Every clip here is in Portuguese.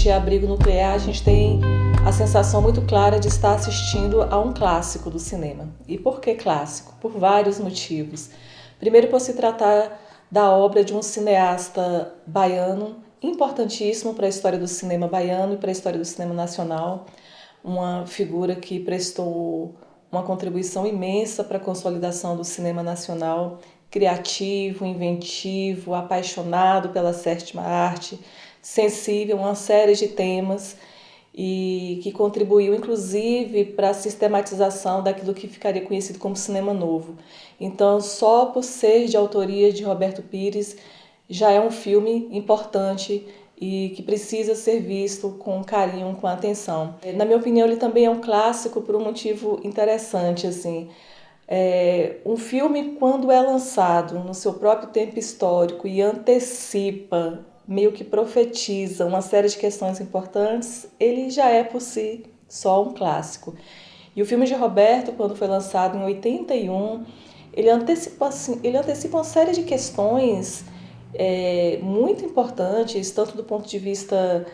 assistir Abrigo Nuclear, a gente tem a sensação muito clara de estar assistindo a um clássico do cinema. E por que clássico? Por vários motivos. Primeiro, por se tratar da obra de um cineasta baiano, importantíssimo para a história do cinema baiano e para a história do cinema nacional, uma figura que prestou uma contribuição imensa para a consolidação do cinema nacional, criativo, inventivo, apaixonado pela sétima arte, sensível a uma série de temas e que contribuiu inclusive para a sistematização daquilo que ficaria conhecido como cinema novo. Então, só por ser de autoria de Roberto Pires, já é um filme importante e que precisa ser visto com carinho, com atenção. Na minha opinião, ele também é um clássico por um motivo interessante, assim. Um filme, quando é lançado no seu próprio tempo histórico e antecipa, meio que profetiza uma série de questões importantes, ele já é por si só um clássico. E o filme de Roberto, quando foi lançado em 81, ele antecipa uma série de questões muito importantes, tanto do ponto de vista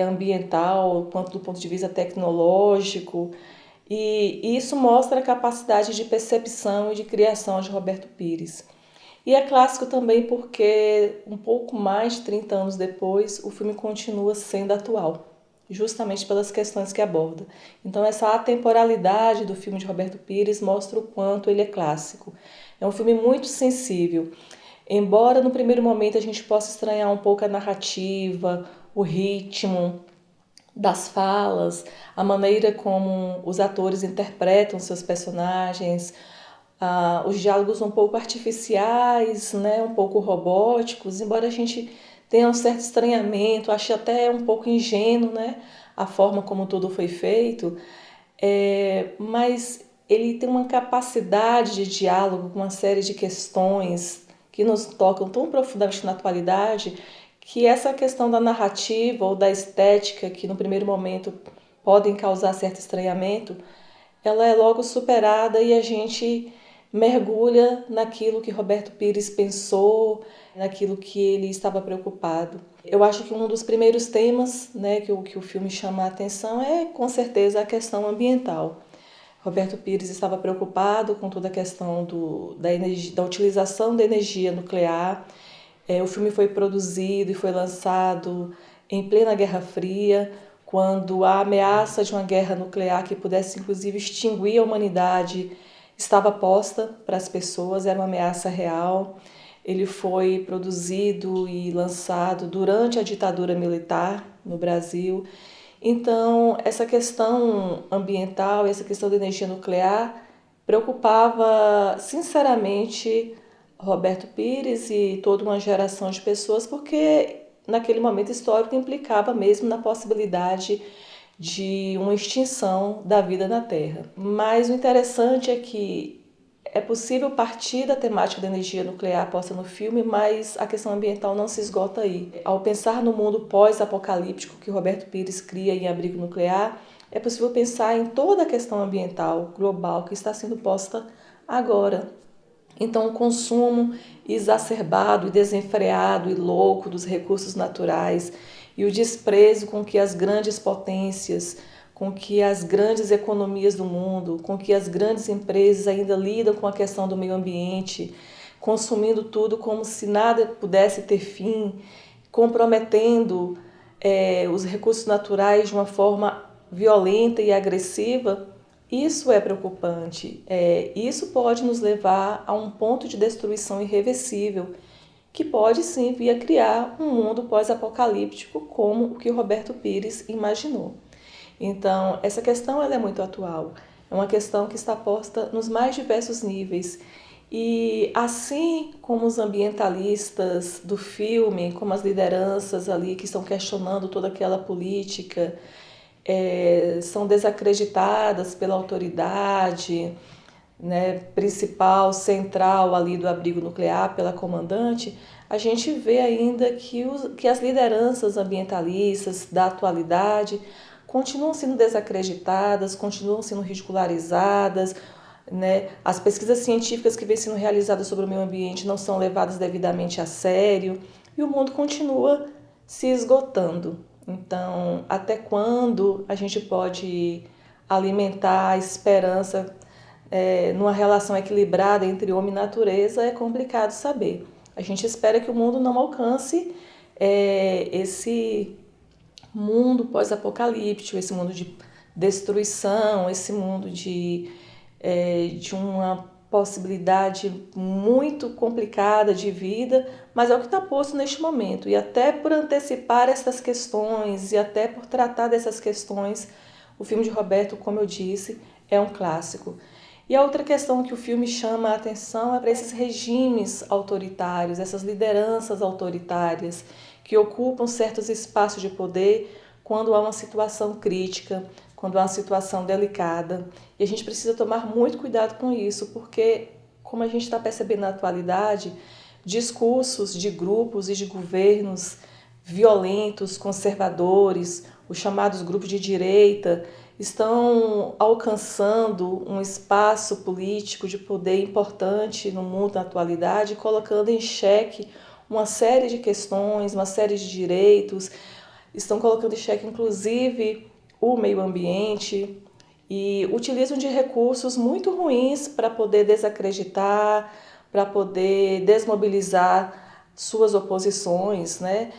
ambiental, quanto do ponto de vista tecnológico, e isso mostra a capacidade de percepção e de criação de Roberto Pires. E é clássico também porque, um pouco mais de 30 anos depois, o filme continua sendo atual, justamente pelas questões que aborda. Então, essa atemporalidade do filme de Roberto Pires mostra o quanto ele é clássico. É um filme muito sensível. Embora no primeiro momento a gente possa estranhar um pouco a narrativa, o ritmo das falas, a maneira como os atores interpretam seus personagens, os diálogos um pouco artificiais, né, um pouco robóticos, embora a gente tenha um certo estranhamento, ache até um pouco ingênuo, né, a forma como tudo foi feito, mas ele tem uma capacidade de diálogo com uma série de questões que nos tocam tão profundamente na atualidade, que essa questão da narrativa ou da estética, que no primeiro momento podem causar certo estranhamento, ela é logo superada e a gente mergulha naquilo que Roberto Pires pensou, naquilo que ele estava preocupado. Eu acho que um dos primeiros temas, né, que o filme chama a atenção é, com certeza, a questão ambiental. Roberto Pires estava preocupado com toda a questão da utilização da energia nuclear. O filme foi produzido e foi lançado em plena Guerra Fria, quando a ameaça de uma guerra nuclear que pudesse inclusive extinguir a humanidade estava posta para as pessoas, era uma ameaça real. Ele foi produzido e lançado durante a ditadura militar no Brasil. Então, essa questão ambiental, essa questão da energia nuclear preocupava sinceramente Roberto Pires e toda uma geração de pessoas, porque naquele momento histórico implicava mesmo na possibilidade de uma extinção da vida na Terra. Mas o interessante é que é possível partir da temática da energia nuclear posta no filme, mas a questão ambiental não se esgota aí. Ao pensar no mundo pós-apocalíptico que Roberto Pires cria em Abrigo Nuclear, é possível pensar em toda a questão ambiental global que está sendo posta agora. Então, o consumo exacerbado e desenfreado e louco dos recursos naturais e o desprezo com que as grandes potências, com que as grandes economias do mundo, com que as grandes empresas ainda lidam com a questão do meio ambiente, consumindo tudo como se nada pudesse ter fim, comprometendo os recursos naturais de uma forma violenta e agressiva. Isso é preocupante. Isso pode nos levar a um ponto de destruição irreversível, que pode sim vir a criar um mundo pós-apocalíptico como o que Roberto Pires imaginou. Então, essa questão ela é muito atual. É uma questão que está posta nos mais diversos níveis. E assim como os ambientalistas do filme, como as lideranças ali que estão questionando toda aquela política, são desacreditadas pela autoridade, né, principal, central ali do abrigo nuclear, pela comandante, a gente vê ainda que as lideranças ambientalistas da atualidade continuam sendo desacreditadas, continuam sendo ridicularizadas, né? As pesquisas científicas que vêm sendo realizadas sobre o meio ambiente não são levadas devidamente a sério e o mundo continua se esgotando. Então, até quando a gente pode alimentar a esperança numa relação equilibrada entre homem e natureza é complicado saber. A gente espera que o mundo não alcance esse mundo pós-apocalíptico, esse mundo de destruição, esse mundo de uma possibilidade muito complicada de vida, mas é o que está posto neste momento. E até por antecipar essas questões e até por tratar dessas questões, o filme de Roberto, como eu disse, é um clássico. E a outra questão que o filme chama a atenção é para esses regimes autoritários, essas lideranças autoritárias que ocupam certos espaços de poder quando há uma situação crítica, quando há uma situação delicada. E a gente precisa tomar muito cuidado com isso, porque, como a gente está percebendo na atualidade, discursos de grupos e de governos violentos, conservadores, os chamados grupos de direita, estão alcançando um espaço político de poder importante no mundo na atualidade, colocando em xeque uma série de questões, uma série de direitos, estão colocando em xeque inclusive o meio ambiente e utilizam de recursos muito ruins para poder desacreditar, para poder desmobilizar suas oposições, né?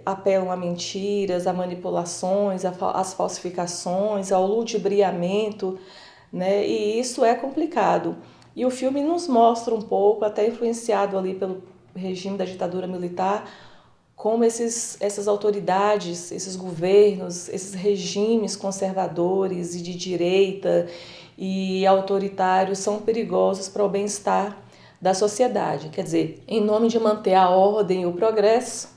Apelam a mentiras, a manipulações, às falsificações, ao ludibriamento, né? E isso é complicado. E o filme nos mostra um pouco, até influenciado ali pelo regime da ditadura militar, como essas autoridades, esses governos, esses regimes conservadores e de direita e autoritários são perigosos para o bem-estar da sociedade. Quer dizer, em nome de manter a ordem e o progresso,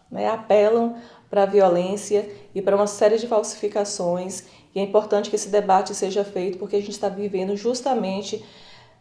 né, apelam para a violência e para uma série de falsificações. E é importante que esse debate seja feito porque a gente está vivendo justamente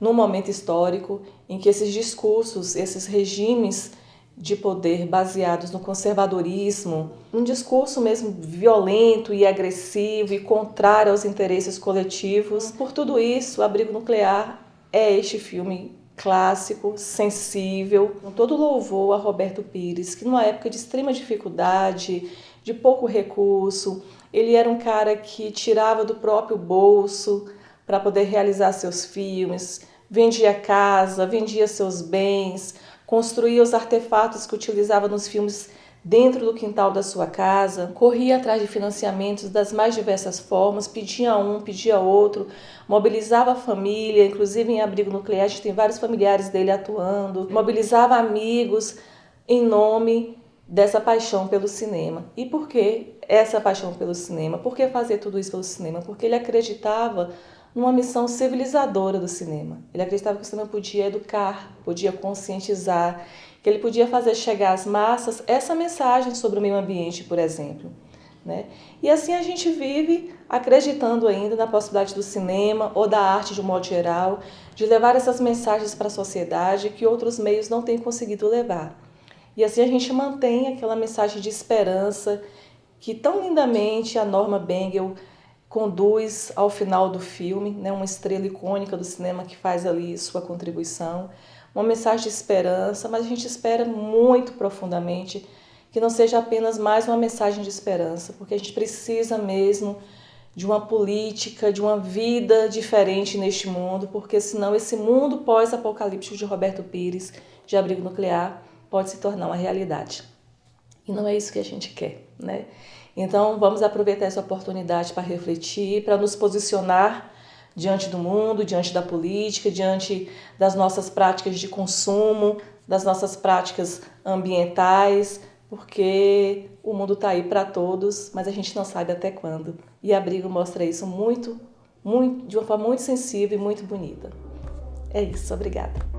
num momento histórico em que esses discursos, esses regimes de poder baseados no conservadorismo, um discurso mesmo violento e agressivo e contrário aos interesses coletivos. Por tudo isso, Abrigo Nuclear é este filme clássico, sensível, com todo louvor a Roberto Pires, que numa época de extrema dificuldade, de pouco recurso, ele era um cara que tirava do próprio bolso para poder realizar seus filmes, vendia casa, vendia seus bens, construía os artefatos que utilizava nos filmes dentro do quintal da sua casa, corria atrás de financiamentos das mais diversas formas, pedia um, pedia outro, mobilizava a família, inclusive em Abrigo Nuclear a gente tem vários familiares dele atuando, mobilizava amigos em nome dessa paixão pelo cinema. E por que essa paixão pelo cinema? Por que fazer tudo isso pelo cinema? Porque ele acreditava numa missão civilizadora do cinema. Ele acreditava que o cinema podia educar, podia conscientizar, que ele podia fazer chegar às massas essa mensagem sobre o meio ambiente, por exemplo, né? E assim a gente vive acreditando ainda na possibilidade do cinema ou da arte de um modo geral, de levar essas mensagens para a sociedade que outros meios não têm conseguido levar. E assim a gente mantém aquela mensagem de esperança que tão lindamente a Norma Bengel conduz ao final do filme, né, uma estrela icônica do cinema que faz ali sua contribuição, uma mensagem de esperança, mas a gente espera muito profundamente que não seja apenas mais uma mensagem de esperança, porque a gente precisa mesmo de uma política, de uma vida diferente neste mundo, porque senão esse mundo pós-apocalíptico de Roberto Pires, de Abrigo Nuclear, pode se tornar uma realidade. E não é isso que a gente quer, né? Então, vamos aproveitar essa oportunidade para refletir, para nos posicionar diante do mundo, diante da política, diante das nossas práticas de consumo, das nossas práticas ambientais, porque o mundo está aí para todos, mas a gente não sabe até quando. E Abrigo mostra isso de uma forma muito sensível e muito bonita. É isso, obrigada.